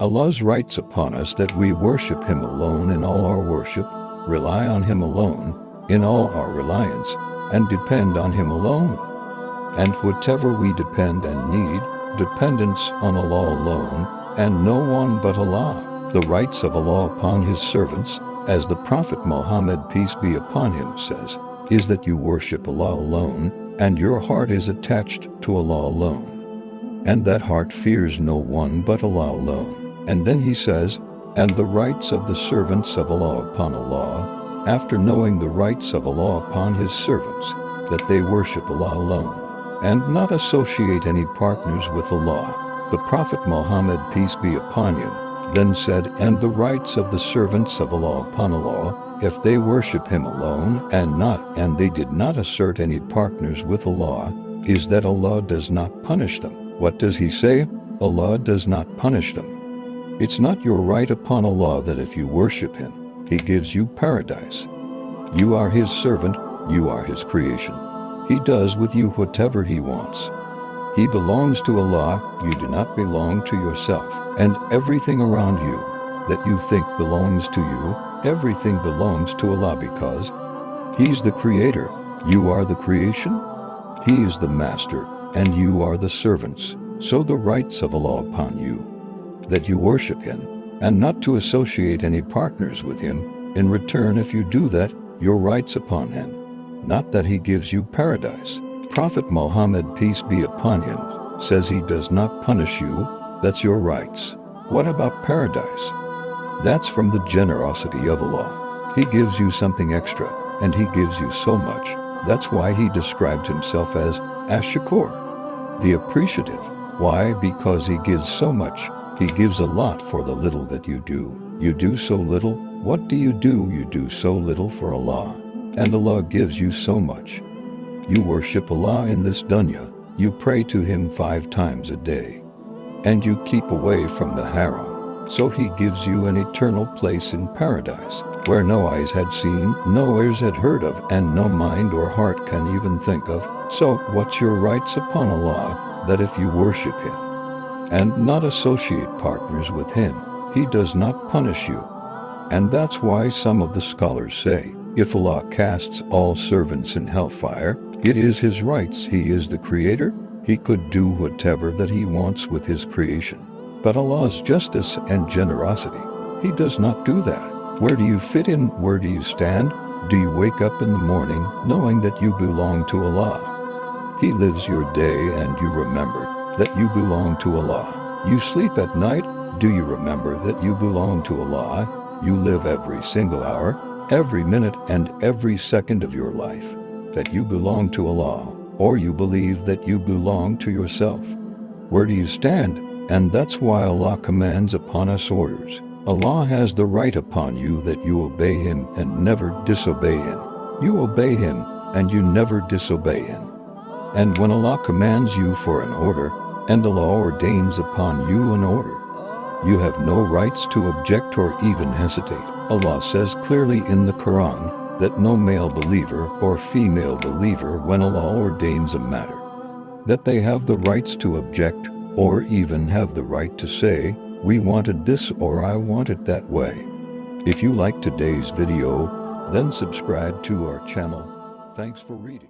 Allah's rights upon us that we worship Him alone in all our worship, rely on Him alone in all our reliance, and depend on Him alone. And whatever we depend and need, dependence on Allah alone, and no one but Allah. The rights of Allah upon His servants, as the Prophet Muhammad, peace be upon him, says, is that you worship Allah alone, and your heart is attached to Allah alone. And that heart fears no one but Allah alone. And then he says, and the rights of the servants of Allah upon Allah, after knowing the rights of Allah upon His servants, that they worship Allah alone, and not associate any partners with Allah. The Prophet Muhammad, peace be upon him, then said, and the rights of the servants of Allah upon Allah, if they worship Him alone and they did not assert any partners with Allah, is that Allah does not punish them. What does He say? Allah does not punish them. It's not your right upon Allah that if you worship Him, He gives you paradise. You are His servant, you are His creation. He does with you whatever He wants. He belongs to Allah, you do not belong to yourself. And everything around you that you think belongs to you, everything belongs to Allah because He's the Creator, you are the creation. He is the Master, and you are the servants. So the rights of Allah upon you, that you worship Him, and not to associate any partners with Him. In return, if you do that, your rights upon Him, not that He gives you paradise. Prophet Muhammad, peace be upon him, says He does not punish you, that's your rights. What about paradise? That's from the generosity of Allah. He gives you something extra, and He gives you so much. That's why He described Himself as Ash-Shakur, the appreciative. Why? Because He gives so much. He gives a lot for the little that you do. You do so little. What do? You do so little for Allah, and Allah gives you so much. You worship Allah in this dunya, you pray to Him 5 times a day, and you keep away from the haram. So He gives you an eternal place in paradise, where no eyes had seen, no ears had heard of, and no mind or heart can even think of. So what's your rights upon Allah, that if you worship Him, and not associate partners with Him, He does not punish you? And that's why some of the scholars say, if Allah casts all servants in hellfire, it is His rights. He is the Creator. He could do whatever that He wants with His creation. But Allah's justice and generosity, He does not do that. Where do you fit in? Where do you stand? Do you wake up in the morning knowing that you belong to Allah? He lives your day and you remember that you belong to Allah. You sleep at night. Do you remember that you belong to Allah? You live every single hour, every minute and every second of your life, that you belong to Allah, or you believe that you belong to yourself. Where do you stand? And that's why Allah commands upon us orders. Allah has the right upon you that you obey Him and never disobey Him. You obey Him and you never disobey Him. And when Allah commands you for an order, and Allah ordains upon you an order, you have no rights to object or even hesitate. Allah says clearly in the Quran that no male believer or female believer, when Allah ordains a matter, that they have the rights to object or even have the right to say, we wanted this or I want it that way. If you like today's video, then subscribe to our channel. Thanks for reading.